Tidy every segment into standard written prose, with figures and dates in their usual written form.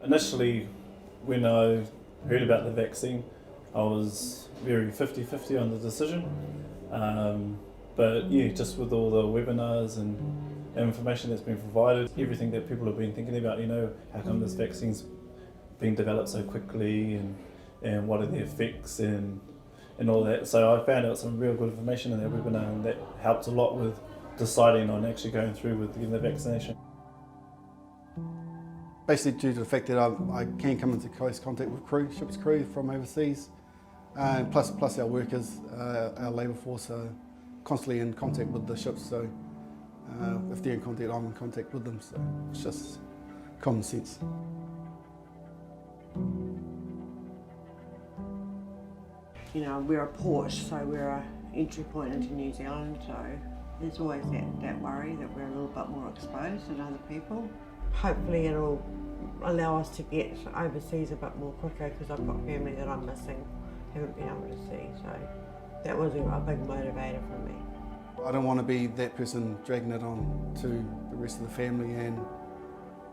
Initially, when I heard about the vaccine, I was very 50-50 on the decision. But yeah, just with all the webinars and information that's been provided, everything that people have been thinking about, how come this vaccine's been developed so quickly, and what are the effects and all that. So I found out some real good information in that webinar, and that helped a lot with deciding on actually going through with getting the vaccination. Basically due to the fact that I can come into close contact with ship's crew from overseas, plus our workers, our labour force are constantly in contact with the ships, so if they're in contact, I'm in contact with them, so it's just common sense. We're a port, so we're an entry point into New Zealand, so there's always that worry that we're a little bit more exposed than other people. Hopefully it'll allow us to get overseas a bit more quicker, because I've got family that I'm missing, haven't been able to see, so that was a big motivator for me. I don't want to be that person dragging it on to the rest of the family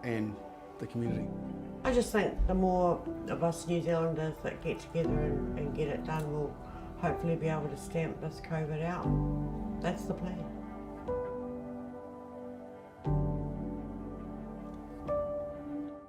and the community. I just think the more of us New Zealanders that get together and get it done, we'll hopefully be able to stamp this COVID out. That's the plan.